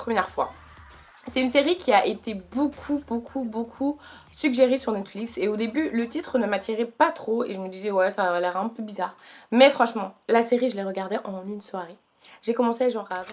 première fois. C'est une série qui a été beaucoup suggérée sur Netflix et au début le titre ne m'attirait pas trop et je me disais ouais ça a l'air un peu bizarre. Mais franchement, la série je l'ai regardée en une soirée. J'ai commencé genre à 20.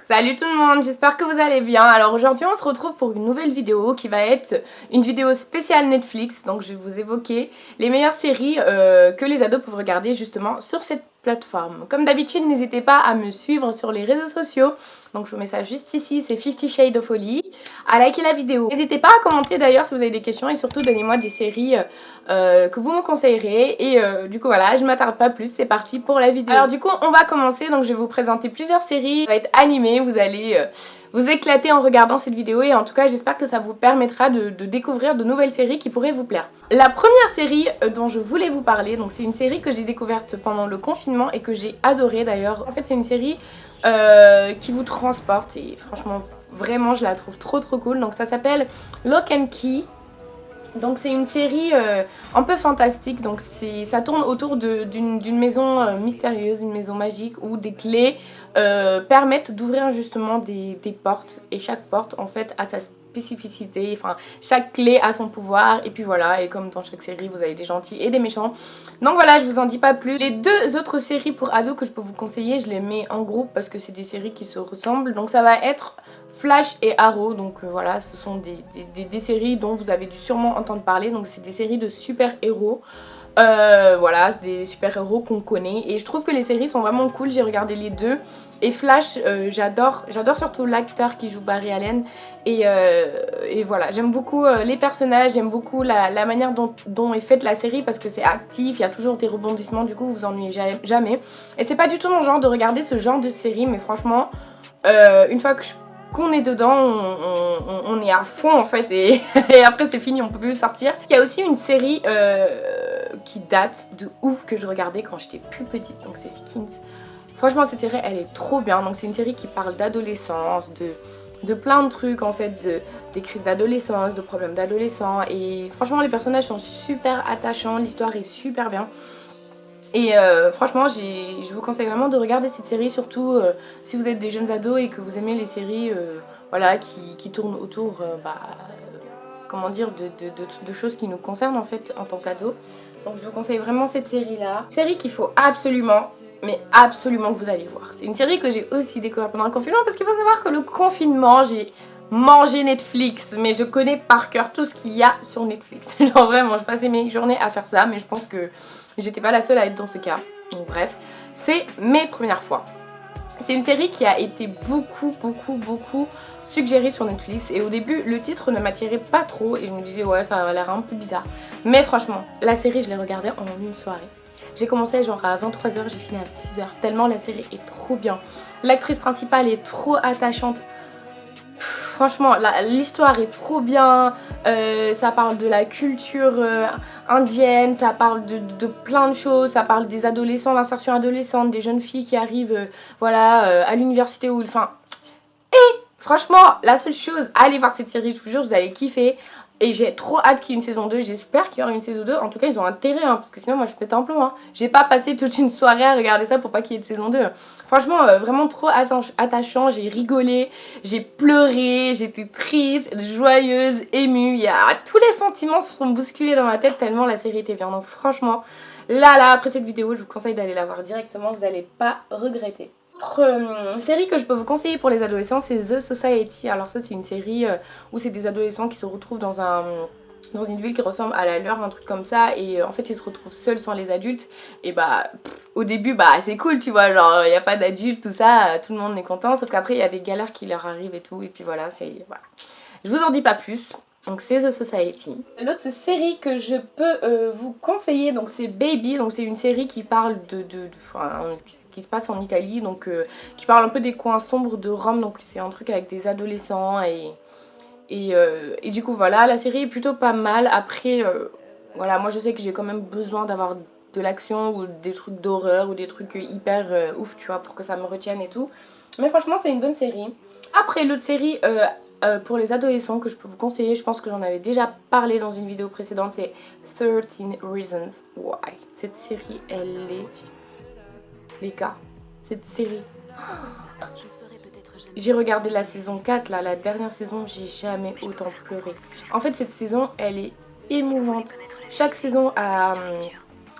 Salut tout le monde, j'espère que vous allez bien. Alors aujourd'hui on se retrouve pour une nouvelle vidéo qui va être une vidéo spéciale Netflix. Donc je vais vous évoquer les meilleures séries que les ados peuvent regarder justement sur cette plateforme. Comme d'habitude n'hésitez pas à me suivre sur les réseaux sociaux. Donc je vous mets ça juste ici, c'est 50 Shades of Holly. À liker la vidéo. N'hésitez pas à commenter d'ailleurs si vous avez des questions et surtout donnez-moi des séries que vous me conseillerez. Et du coup voilà, je m'attarde pas plus, c'est parti pour la vidéo. Alors du coup on va commencer, donc je vais vous présenter plusieurs séries. Ça va être animé, vous allez vous éclater en regardant cette vidéo et en tout cas j'espère que ça vous permettra de découvrir de nouvelles séries qui pourraient vous plaire. La première série dont je voulais vous parler, donc c'est une série que j'ai découverte pendant le confinement et que j'ai adorée d'ailleurs. En fait c'est une série qui vous transporte et franchement vraiment je la trouve trop cool. Donc ça s'appelle Lock and Key. Donc c'est une série un peu fantastique, donc ça tourne autour d'une maison mystérieuse, une maison magique où des clés permettent d'ouvrir justement des portes et chaque porte en fait a sa spécificité, enfin chaque clé a son pouvoir et puis voilà, et comme dans chaque série vous avez des gentils et des méchants. Donc voilà, je vous en dis pas plus. Les deux autres séries pour ados que je peux vous conseiller, je les mets en groupe parce que c'est des séries qui se ressemblent, donc ça va être Flash et Arrow, donc voilà, ce sont des séries dont vous avez dû sûrement entendre parler, donc c'est des séries de super-héros. Voilà, c'est des super-héros qu'on connaît et je trouve que les séries sont vraiment cool, j'ai regardé les deux. Et Flash, j'adore surtout l'acteur qui joue Barry Allen et voilà, j'aime beaucoup les personnages, j'aime beaucoup la manière dont est faite la série parce que c'est actif, il y a toujours des rebondissements, du coup vous vous ennuyez jamais. Et c'est pas du tout mon genre de regarder ce genre de série, mais franchement, une fois qu'on est dedans, on est à fond en fait et, et après c'est fini, on peut plus sortir. Il y a aussi une série qui date de ouf que je regardais quand j'étais plus petite, donc c'est Skins. Franchement cette série elle est trop bien, donc c'est une série qui parle d'adolescence, de plein de trucs en fait, des crises d'adolescence, de problèmes d'adolescents et franchement les personnages sont super attachants, l'histoire est super bien. Et franchement je vous conseille vraiment de regarder cette série, surtout si vous êtes des jeunes ados et que vous aimez les séries voilà, qui tournent autour comment dire, de choses qui nous concernent en fait en tant qu'ados. Donc je vous conseille vraiment cette série là. Série qu'il faut absolument, mais absolument que vous allez voir. C'est une série que j'ai aussi découverte pendant le confinement parce qu'il faut savoir que le confinement j'ai mangé Netflix, mais je connais par cœur tout ce qu'il y a sur Netflix. Genre vraiment je passais mes journées à faire ça, mais je pense que j'étais pas la seule à être dans ce cas. Donc bref, c'est mes premières fois. C'est une série qui a été beaucoup suggérée sur Netflix et au début le titre ne m'attirait pas trop et je me disais ouais ça a l'air un peu bizarre. Mais franchement, la série je l'ai regardée en une soirée. J'ai commencé genre à 23h, j'ai fini à 6h, tellement la série est trop bien. L'actrice principale est trop attachante. Franchement, l'histoire est trop bien, ça parle de la culture indienne, ça parle de plein de choses, ça parle des adolescents, l'insertion adolescente, des jeunes filles qui arrivent voilà, à l'université ou enfin... Et franchement, la seule chose, allez voir cette série, je vous jure, vous allez kiffer. Et j'ai trop hâte qu'il y ait une saison 2, j'espère qu'il y aura une saison 2, en tout cas ils ont intérêt hein, parce que sinon moi je pète un plomb hein. J'ai pas passé toute une soirée à regarder ça pour pas qu'il y ait de saison 2. Franchement vraiment trop attachant, j'ai rigolé, j'ai pleuré, j'étais triste, joyeuse, émue, tous les sentiments se sont bousculés dans ma tête tellement la série était bien. Donc franchement, là après cette vidéo je vous conseille d'aller la voir directement, vous allez pas regretter. Autre série que je peux vous conseiller pour les adolescents, c'est The Society. Alors ça c'est une série où c'est des adolescents qui se retrouvent dans une ville qui ressemble à la leur, un truc comme ça, et en fait ils se retrouvent seuls sans les adultes. Et bah au début bah c'est cool tu vois, genre il n'y a pas d'adultes, tout ça, tout le monde est content, sauf qu'après il y a des galères qui leur arrivent et tout, et puis voilà, voilà. Je vous en dis pas plus. Donc c'est The Society. L'autre série que je peux vous conseiller, donc c'est Baby. Donc c'est une série qui parle qui se passe en Italie, donc qui parle un peu des coins sombres de Rome. Donc c'est un truc avec des adolescents et du coup voilà, la série est plutôt pas mal. Après voilà, moi je sais que j'ai quand même besoin d'avoir de l'action ou des trucs d'horreur ou des trucs hyper ouf tu vois, pour que ça me retienne et tout. Mais franchement c'est une bonne série. Après l'autre série pour les adolescents que je peux vous conseiller. Je pense que j'en avais déjà parlé dans une vidéo précédente, c'est 13 Reasons Why. Cette série, elle est... Les gars, cette série... J'ai regardé la saison 4, là, la dernière saison, j'ai jamais autant pleuré. En fait, cette saison, elle est émouvante. Chaque saison a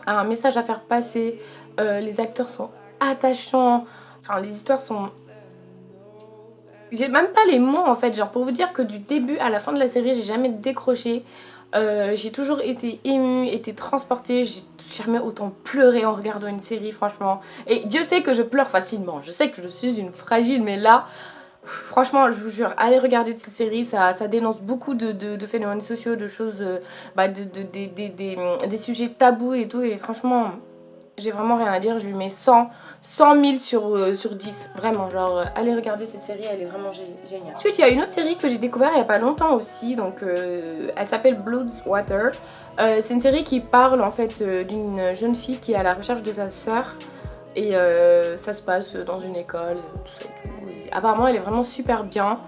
un message à faire passer. Les acteurs sont attachants. Enfin, les histoires sont... J'ai même pas les mots en fait, genre pour vous dire que du début à la fin de la série, j'ai jamais décroché. J'ai toujours été émue, été transportée, j'ai jamais autant pleuré en regardant une série franchement. Et Dieu sait que je pleure facilement, je sais que je suis une fragile, mais là, franchement je vous jure, allez regarder cette série, ça dénonce beaucoup de phénomènes sociaux, de choses, des sujets tabous et tout, et franchement j'ai vraiment rien à dire, je lui mets 100 000 sur 10, vraiment, genre allez regarder cette série, elle est vraiment géniale. Ensuite il y a une autre série que j'ai découvert il y a pas longtemps aussi, donc elle s'appelle Bloodwater. C'est une série qui parle en fait d'une jeune fille qui est à la recherche de sa sœur et ça se passe dans une école, tout ça et tout. Et apparemment elle est vraiment super bien.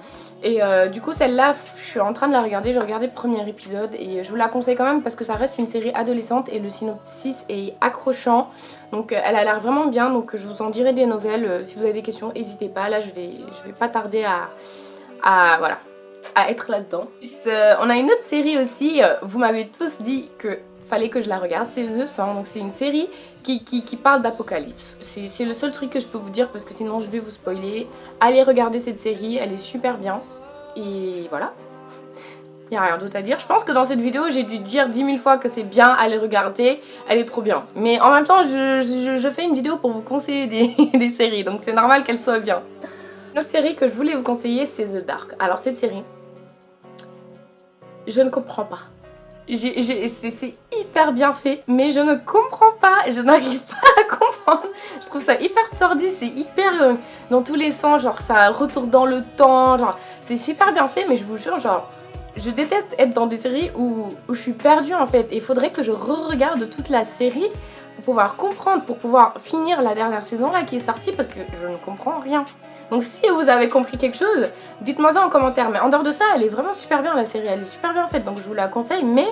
Et du coup celle-là, je suis en train de la regarder, j'ai regardé le premier épisode et je vous la conseille quand même parce que ça reste une série adolescente et le synopsis est accrochant. Donc elle a l'air vraiment bien, donc je vous en dirai des nouvelles. Si vous avez des questions, n'hésitez pas, là je vais pas tarder voilà, à être là-dedans. On a une autre série aussi, vous m'avez tous dit que fallait que je la regarde, c'est The Sun, donc c'est une série qui parle d'apocalypse. C'est le seul truc que je peux vous dire parce que sinon je vais vous spoiler. Allez regarder cette série, elle est super bien. Et voilà, il n'y a rien d'autre à dire. Je pense que dans cette vidéo j'ai dû dire 10 000 fois que c'est bien, allez regarder, elle est trop bien. Mais en même temps je fais une vidéo pour vous conseiller des séries, donc c'est normal qu'elle soit bien. Une autre série que je voulais vous conseiller c'est The Dark. Alors cette série, je ne comprends pas. C'est hyper bien fait, mais je ne comprends pas, je n'arrive pas à comprendre. Je trouve ça hyper tordu, c'est hyper dans tous les sens, genre ça retourne dans le temps, genre c'est super bien fait, mais je vous jure, genre je déteste être dans des séries où je suis perdue en fait. Et il faudrait que je re-regarde toute la série pour pouvoir comprendre, pour pouvoir finir la dernière saison là qui est sortie parce que je ne comprends rien. Donc si vous avez compris quelque chose, dites-moi ça en commentaire. Mais en dehors de ça, elle est vraiment super bien la série, elle est super bien faite, donc je vous la conseille, mais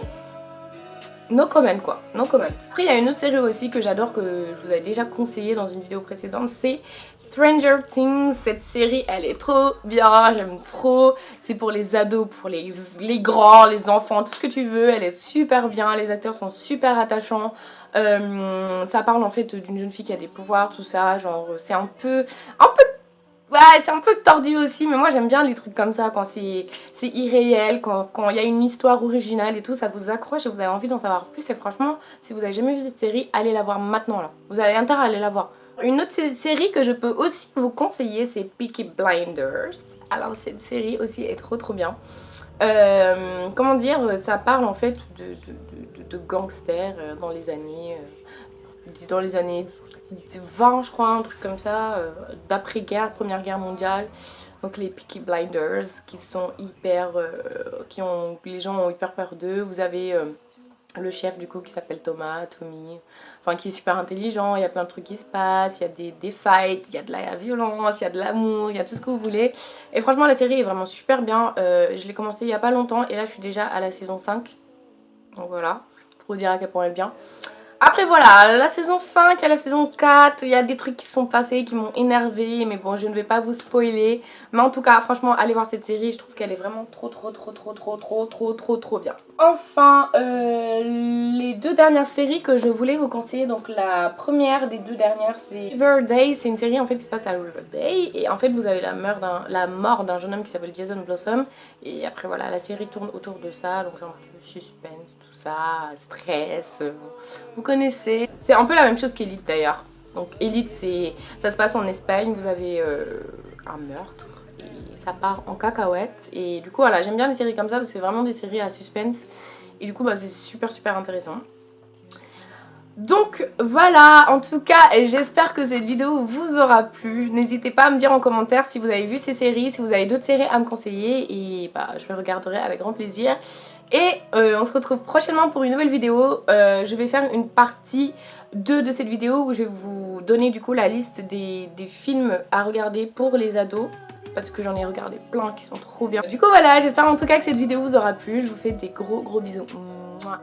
no comment quoi, no comment. Après il y a une autre série aussi que j'adore, que je vous avais déjà conseillé dans une vidéo précédente, c'est Stranger Things. Cette série elle est trop bien, j'aime trop. C'est pour les ados, pour les grands, les enfants, tout ce que tu veux. Elle est super bien, les acteurs sont super attachants. Ça parle en fait d'une jeune fille qui a des pouvoirs, tout ça, genre c'est un peu ouais, c'est un peu tordu aussi, mais moi j'aime bien les trucs comme ça, quand c'est irréel, quand il y a une histoire originale et tout, ça vous accroche et vous avez envie d'en savoir plus. Et franchement, si vous avez jamais vu cette série, allez la voir maintenant là. Vous avez intérêt à aller la voir. Une autre série que je peux aussi vous conseiller, c'est Peaky Blinders. Alors cette série aussi est trop bien. Comment dire, ça parle en fait de gangsters dans les années 20 je crois, un truc comme ça, d'après-guerre, première guerre mondiale. Donc les Peaky Blinders qui sont hyper, les gens ont hyper peur d'eux. Vous avez le chef du coup qui s'appelle Tommy, enfin qui est super intelligent, il y a plein de trucs qui se passent, il y a des fights, il y a de la violence, il y a de l'amour, il y a tout ce que vous voulez. Et franchement la série est vraiment super bien, je l'ai commencé il y a pas longtemps et là je suis déjà à la saison 5. Donc voilà, pour vous dire à quel point elle est bien. Après voilà, la saison 5 et la saison 4, il y a des trucs qui sont passés qui m'ont énervé, mais bon je ne vais pas vous spoiler. Mais en tout cas franchement allez voir cette série, je trouve qu'elle est vraiment trop bien. Enfin les deux dernières séries que je voulais vous conseiller, donc la première des deux dernières c'est Riverdale. C'est une série en fait qui se passe à Riverdale et en fait vous avez la mort d'un jeune homme qui s'appelle Jason Blossom. Et après voilà, la série tourne autour de ça, donc c'est un peu suspense, tout ça, stress, vous connaissez. C'est un peu la même chose qu'Elite d'ailleurs. Donc Elite, ça se passe en Espagne, vous avez un meurtre et ça part en cacahuète. Et du coup voilà, j'aime bien les séries comme ça parce que c'est vraiment des séries à suspense. Et du coup bah, c'est super intéressant. Donc voilà, en tout cas j'espère que cette vidéo vous aura plu. N'hésitez pas à me dire en commentaire si vous avez vu ces séries, si vous avez d'autres séries à me conseiller. Et bah je les regarderai avec grand plaisir. Et on se retrouve prochainement pour une nouvelle vidéo. Je vais faire une partie 2 de cette vidéo où je vais vous donner du coup la liste des films à regarder pour les ados. parce que j'en ai regardé plein qui sont trop bien. Du coup voilà, j'espère en tout cas que cette vidéo vous aura plu. Je vous fais des gros bisous. Mouah.